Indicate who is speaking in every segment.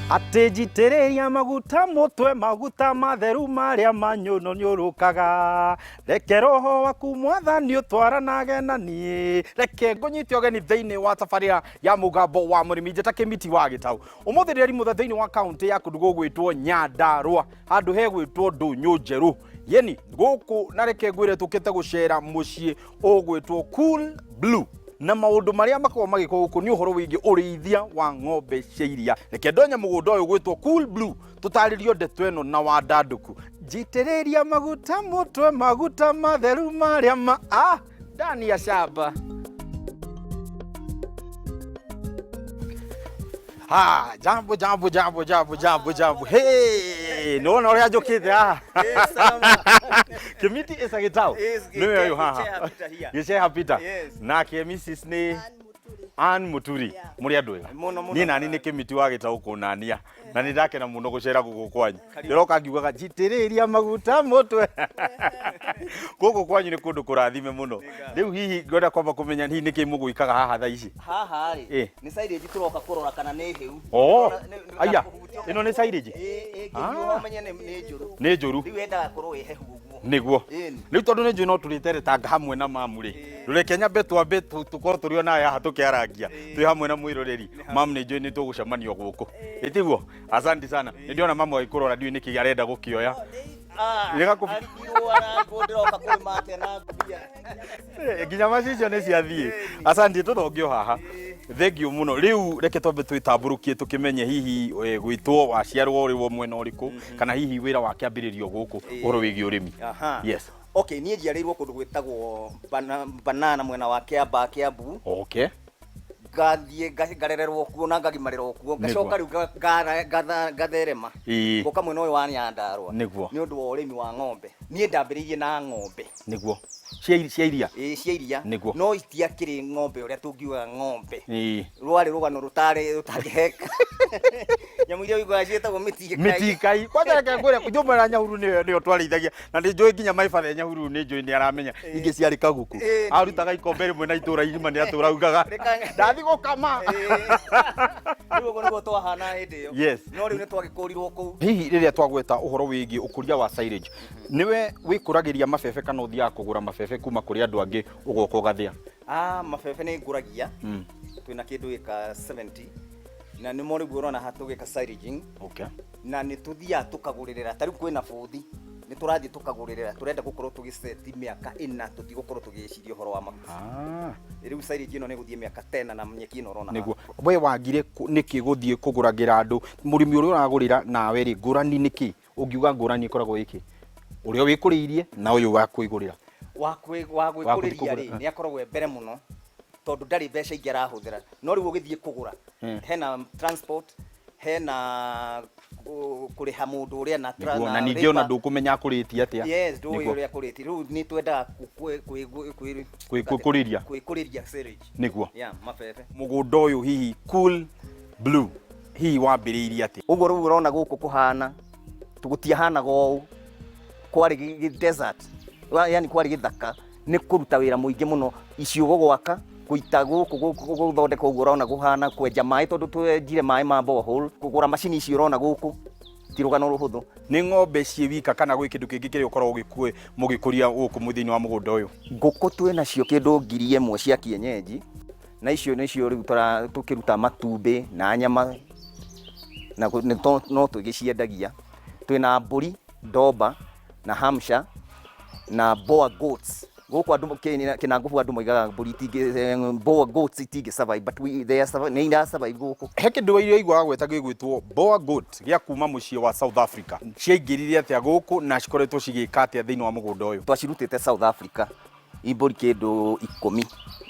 Speaker 1: Atejitereria maguta mutwe maguta matheru maria manyuno nyurukaga reke roho waku mwathani utwaranage na nie reke ngunyite ogeni thiini wa tafaria ya mugambo wa murimi njeta kimiti wa Gitau umuthi riri muthe thiini wa county ya kundu gugwitwo Nyandarua handu he gwitwo Ndunyu Njeru yeni guku na reke ngwire tukite gucera mucii ugwitwo Cool Blue na maundu maria makoo magiko guku ni uhoro wingi urithia wa ng'ombe cia iria reke ndonya mugunda uyu gwitwo Cool Blue tutaririo ndeto eno na wadanduku njitiriria maguta mutwe maguta matheru maria ndani ya shamba jambo hey no ria njukite Kimiti isa Gitau niwe uyu haha Gicheha Peter nake Mrs ni Ann Muturi muri andu ega ni nani ni Kimiti wa Gitau kunania na ni ndakena muno gucera guku kwanyu ndiroka ngiugaga njitiriria maguta mutwe guku kwanyu ni kundu kurathime muno riu hihi ngwenda kwamba kumenya hihi niki muguikaga haha thaa ici
Speaker 2: haha ri ni silage turoka kurora kana ni hiu
Speaker 1: aya ino ni silage
Speaker 2: ngiuga menye ni njuru
Speaker 1: riu
Speaker 2: enda kurwo ihehu
Speaker 1: niguo riu tondu ni njui no turite tanga hamwe na mamu ri rureke nyambe twambe tukorwo turio na ya tukiarangia twi hamwe na mwiroreri mamu ni njui ni tugucemanio guku itiguo asante sana ndiona mamu aikurora ndiu niki arenda gukioya nginya macicio ni ciathie asante tuthongio haha thengio muno riu reke twambe twitamburukie tukimenye hihi gwitwo waciarwo uri mwena uriku kana hihi wira wakiambiririo guku uru wigi urimi yes
Speaker 2: okay nie njiarirwo kundu gwitagwo Banana mwena wa Kiambu gathie garererwo kuo na ngagimarirwo kuo gacoka riu gatherema goka mwena uyu wa Nyandarua ni undu wa urimi wa ng'ombe nie ndambiririe na ng'ombe
Speaker 1: niguo cia iria
Speaker 2: cia iria no itiakiri ng'ombe uria tungiuga ng'ombe rwari rugano rutangiheka nyamu iria igwa cietagwo mitikai
Speaker 1: kwanza reke ngwire kujumana Nyahuru niyo twarithagia na ndi njui nginya maibathe Nyahuru ni njui ni aramenya ingi ciari kaguku arutaga ikombe rimwe na itura irima ni aturaugaga ndathi gukama
Speaker 2: riu nigo twahana hindi yo
Speaker 1: yes
Speaker 2: no riu ni twagikurirwo ku
Speaker 1: hihi riria twagweta uhoro wigi ukuria wa silage niwe wikuragiria mabebe kana uthia kugura mabebe kuma kuri andu angi ugoka ugathia
Speaker 2: mabebe ni nguragia twina kindu gika 70 na ni mori burona hatugika silaging na ni tuthia tukaguririra tari kwina buthi ni turathi tukaguririra turenda gukorwo tugiseti miaka 4 tutigukorwo tugiciria horo wa makuti riu silage ino ni guthie miaka 10 na mnyeki ino rona
Speaker 1: niguo we wagire niki guthie kuguragira andu murimi uri uragurira nawe ri ngurani niki ungiuga ngurani ikoragwo iki uria wikuriirie na uyu wa kuigurira
Speaker 2: wa gwikuriria ri ni akoragwo mbere muno tondu ndari mbeca ingi arahuthira no riu ugithie kugura hena transport hena kuriha mundu uria
Speaker 1: na ningi ona ndukumenya akuritie atia
Speaker 2: yes do uria akuritie riu ni twenda kwikuriria silage
Speaker 1: niguo
Speaker 2: mabebe
Speaker 1: mugunda uyu hihi Cool Blue hihi wambiriirie atia
Speaker 2: uguo riu urona guku kuhana tugutiahana go kwari desert yani kwari githaka ni kuruta wira muingi muno iciugo gwaka kuita guku guthondeka uguo urona guhana kwenja mai tondu twenjire mai ma borehole kugura macini ici urona guku tirugano ruhuthu
Speaker 1: ni ng'ombe cie wika kana gwi kindu kingi kiri ukorwo gikue mugikuria guku muthini wa mugunda uyu
Speaker 2: nguku twina cio kindu 1,000 cia kienyeji na icio nicio riu tukiruta matumbi na nyama na no tugiciendagia twina mburi ndomba na Hampshire na Boer goats guku andu kina nguvu andu moigaga mburi Boer goats itingi survive but they are survive guku
Speaker 1: he kindu irio igwa gweta gwitwo Boer goat gia kuma mucie wa South Africa ciaingiririe atia guku na cikoretwo cigika atia thiini wa mugunda uyu
Speaker 2: twacirutite South Africa imburi kindu 10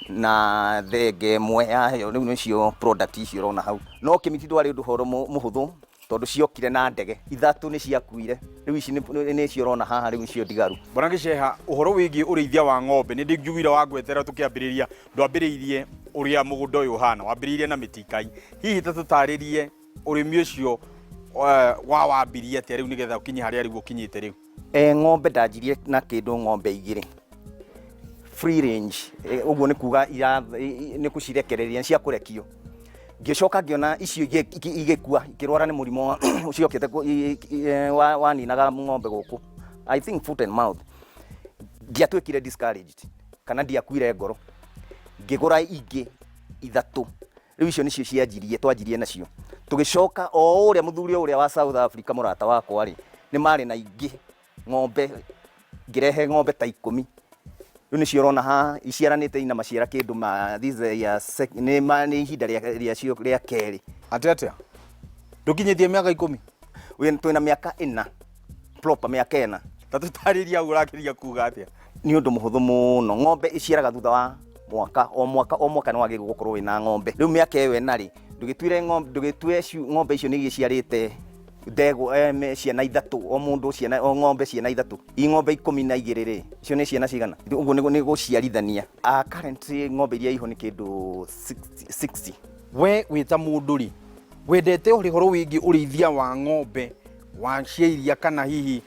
Speaker 2: na thenge mwe yayo riu nicio product icio rona hau no Kimiti ndwari undu horo muhuthu tondu ciokire na ndege ithatu ni ciakuire riu ici ni cio rona haha riu cio ndigaru
Speaker 1: Bwana Gicheha uhoro wigi urithia wa ng'ombe ni ndingiugire wa gwetera tukiambiriria ndwambiriirie uria mugunda uyu hana wambiriirie na mitikai hihi tutaririe urimi ucio wambirie atia riu nigetha ukinyi haria riu ukinyite riu
Speaker 2: ng'ombe ndanjirie na kindu ng'ombe igire free range uguo ni kuga ni kucirekereria cia kurekio Ngicoka ngiona icio igikua ikirwara ni murimo ucio kete wa ninaga ng'ombe guku, I think foot and mouth. Ndiatwikire discouraged kana ndiakuire ngoro, ngigura ingi ithatu. Riu icio nicio cianjirie twanjirie nacio, tugicoka o uria muthuri uria wa South Africa murata wakwa ri ni mari na ingi ng'ombe, ngirehe ng'ombe ta 10. Riu nicio urona ha iciaranite ina maciara kindu ma this ya ni ihinda ria cio ria keri.
Speaker 1: Atia ndukinyithie miaka 10?
Speaker 2: We twina miaka 4 proper miaka 4.
Speaker 1: Tatutariria urakiria kuga atia?
Speaker 2: Ni undu muhuthu muno, ng'ombe iciaraga thutha wa o mwaka no wagirwo gukorwo wina ng'ombe. Riu miaka iyo enari ndugitwire ng'ombe icio ni giciarite ndego ciana ithatu, o mundu ciana o ng'ombe ciana ithatu, i ng'ombe 12 ri icio ni ciana cigana? Uguo ni guciarithania. Currently ng'ombe iria iho ni kindu 60.
Speaker 1: We wita mundu ri wendete uhoro wingi urithia wa ng'ombe wa ciairia kana hihi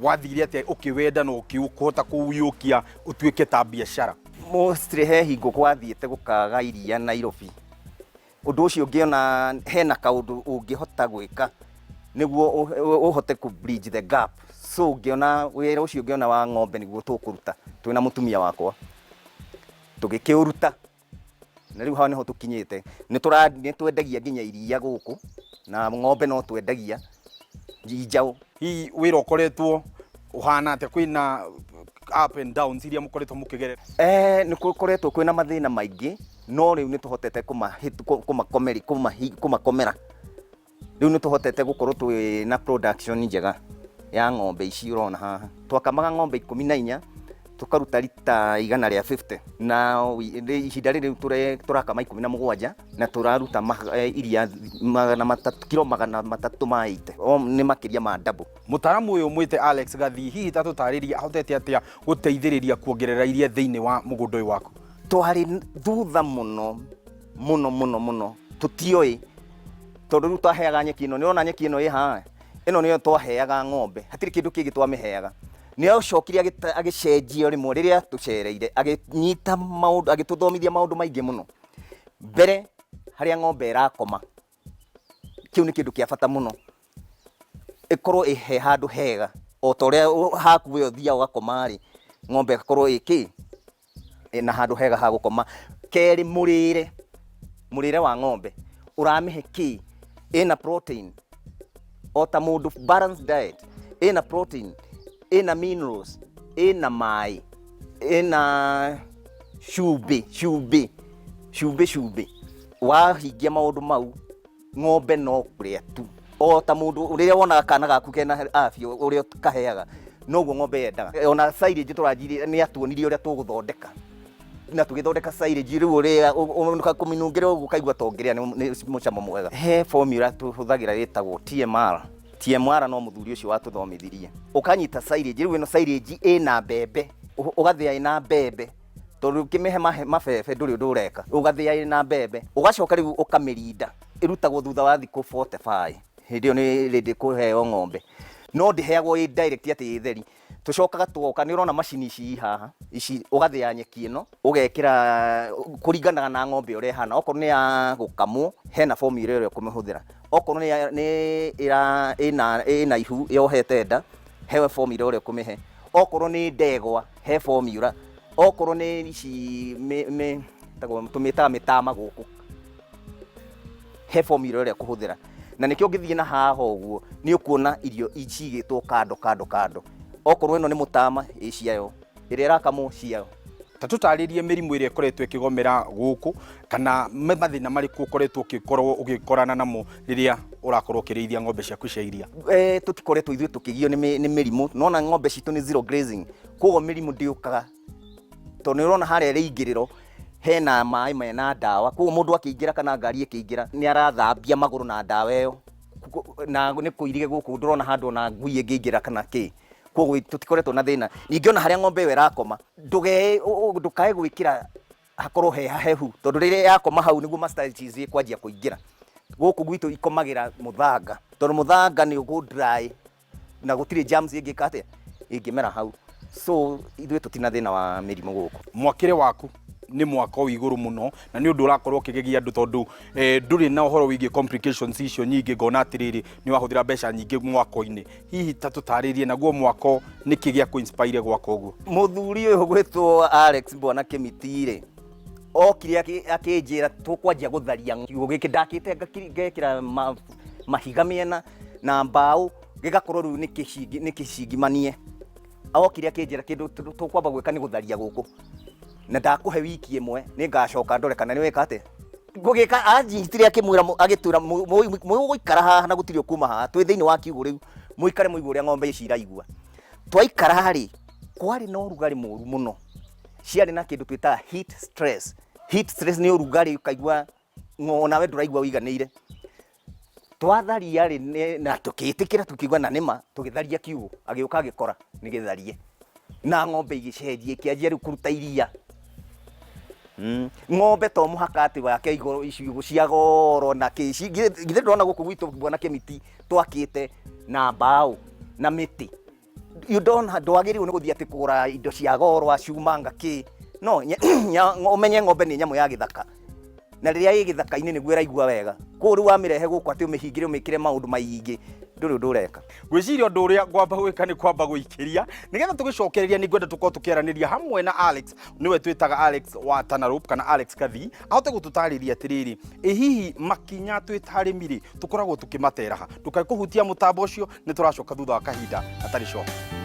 Speaker 1: wathire atia ukiwenda no ukihota kuuyukia utuike ta biashara?
Speaker 2: Mostly he hingo kwathiete gukaga iria Nairobi. Undu ucio ngiona hena kaundu ungihota gwika niguo uhote ku bridge the gap. So ngiona wira ucio ngiona wa ng'ombe niguo tukuruta twina mutumia wakwa tugikiuruta, na riu haha niho tukinyite. Ni twendagia nginya iria guku na ng'ombe no twendagia njau.
Speaker 1: Hi wira ukoretwo uhana atia, kwina up and downs iria mukoretwo mukigerera?
Speaker 2: Ni kukoretwo kwina mathina maingi, no riu ni tuhotete kumakomera. Riu ni tuhotete gukorwo twina production njega ya ng'ombe ici urona haha. Twakamaga ng'ombe 14 tukaruta lita 150, na ihinda riri turakama 17 na turaruta iria kilo 380. Ni makiria ma double.
Speaker 1: Mutaramu uyu mwite Alex Gathii, hihi tatutariria ahotete atia guteithiriria kuongerera iria thiini wa mugundo uyu waku?
Speaker 2: Twari thutha muno tutioi tondu riu twaheaga nyeki ino, niona nyeki ino iha ino niyo twaheaga ng'ombe, hatiri kindu kingi twamiheaga. Niyo cokiri agicenjio rimwe riria tucereire, aginyita maundu, agituthomithia maundu maingi muno. Mbere haria ng'ombe irakoma, kiu ni kindu kia bata muno, ikorwo ihe handu hega o toria haku we thia ugakoma ri ng'ombe ikorwo na handu hega ha gukoma. Keri murire wa ng'ombe uramihe ina protein, ota mundu balanced diet, ina protein, ina minerals, ina mai, ina shubi. Wahingia maundu mau ng'ombe no kuria tu. Ota mundu riria wona kana gaku kena afya uria kaheaga noguo ng'ombe yendaga. Ona silage turanjiri ni atuonirie uria tuguthondeka, na tugithondeka silage riu uria unuka kuminungire uguo kaigua tongiria ni mucamo mwega. He formula tuhuthagira yetagwo TMR no muthuri ucio watuthomithirie. Ukanyita silage riu ino silage ina mbembe, ugathia ina mbembe tondu kimihe mabebe nduri ndureka, ugathia ina mbembe ugacoka riu ukamirinda, irutagwo thutha wa thiku 45. Hindio ni ready kuheo ng'ombe, no ndiheagwo direct ati theri. Tucokaga tuoka, ni urona machine ici haha ici, ugathia nyeki ino ugekira kuringanaga na ng'ombe uria hana. Okorwo ni ya gukamwo hena formula iria kumihũthĩra, okorwo ni ina ihu yohete nda hewe formula uria kumihe, okorwo ni ndegwa he formula, okorwo ni ici tumitaga mitama guku he formula uria kuhuthira. Na nikio ngithie na haha uguo ni ukuona irio ici igitwo kando. Okorwo ino ni mutama iciayo, iria irakamwo ciayo.
Speaker 1: Tatutaririe mirimu iria ikoretwo ikigomera guku, kana mathina mariku ukoretwo ugikorana namo riria urakorwo ukirithia ng'ombe ciaku cia iria?
Speaker 2: Tutikoretwo ithuĩ tukigio ni mirimu, nona ng'ombe citu ni zero grazing, koguo mirimu ndiukaga tondu urona haria riingiriro hena mai mena ndawa. Koguo mundu akiingira kana ngari ikiingira ni arathambia maguru na ndawa iyo, na ni kuirige guku ndurona handu na ngui ingiingira kana ki. Koguo tutikoretwo na thina. Ningiona haria ng'ombe iyo irakoma, ndukae gwikira hakorwo he hahehu, tondu riria yakoma hau niguo mastitis ikwanjia kuingira. Guku gwitu ikomagira muthanga, tondu muthanga ni ugu dry na gutire germs ingikate ingimera hau. So ithuĩ tutina thina wa mirimu guku.
Speaker 1: Mwakire waku nĩ mwako wĩ igũrũ mũno na nĩ ũndũ ũrakorwo ũkĩgegia andũ tondũ ndũrĩ na ũhoro wĩgiĩ complications icio nyingĩ, ngona atĩrĩrĩ nĩ wahũthĩra mbeca nyingĩ mwako-inĩ. Hihi ta tũtarĩrie naguo mwako nĩkĩ gĩa kũ-inspire gwaka ũguo?
Speaker 2: Mũthuri ũyũ gwĩtwo Alex Bwana Kĩmiti-rĩ, okire akĩnjĩra tũkwanjia gũtharia kiugũ gĩkĩ, ndakĩte ngekĩra mahiga mĩena na mbaũ gĩgakorwo rĩu nĩ kĩcingimanie. Okire akĩnjĩra kĩndũ tũkwamba gwĩka nĩ gũtharia gũkũ, na ndakũhe wiki ĩmwe nĩ ngacoka ndore kana nĩ weka atĩa. Ngũgĩka anjitire akĩmwĩra agĩtwĩra mũgũikara haha na gũtirĩ kuma haha, twĩ thĩinĩ wa kiugũ rĩu, mũikare mũigua ũrĩa ng'ombe ici iraigua. Twaikara-rĩ, kwarĩ na ũrugarĩ mũru mũno, ciarĩ na kĩndũ twĩtaga heat stress. Heat stress nĩ ũrugarĩ ũkaigua nawe ndũraigua ũiganĩire. Twatharia-rĩ na tũkĩtĩkĩra tukiuga na nĩma, tũgĩtharia kiugũ, agĩũka agĩkora nĩ gĩtharie na ng'ombe igĩcenjia ikĩanjia rĩu kũruta iria. Ng'ombe to mũhaka atĩ wake ciugũ cia goro na kĩci, githĩ ndũrona gũkũ gwitũ Bwana Kĩmiti twakĩte na mbaũ na mĩtĩ. Ndwagĩrĩirwo nĩ gũthiĩ atĩ kũgũra indo cia goro acuma ngakĩ, no ũmenye ng'ombe nĩ nyamũ ya gĩthaka, na rĩrĩa ĩ gĩthaka-inĩ nĩguo ĩraigua wega. Koguo rĩu wamĩrehe gũkũ atĩ ũmĩhingĩre ũmĩkĩre maũndũ maingĩ, ndũrĩ ũndũ ũreka.
Speaker 1: Gwĩciria ũndũ ũrĩa ngwamba gwĩka nĩ kwamba gũikĩria nĩgetha tũgĩcokereria, nĩ ngwenda tũkorwo tũkĩaranĩria hamwe na Alex, nĩwe twĩtaga Alex wa Tana Rope kana Alex Kathii, ahote gũtũtarĩria atĩrĩrĩ, hihi makinya twĩ ta arĩmi-rĩ tũkoragwo tũkĩmatera ha, ndũkae kũhutia mũtambo ũcio, nĩ tũracoka thutha wa kahinda gatarĩ coka.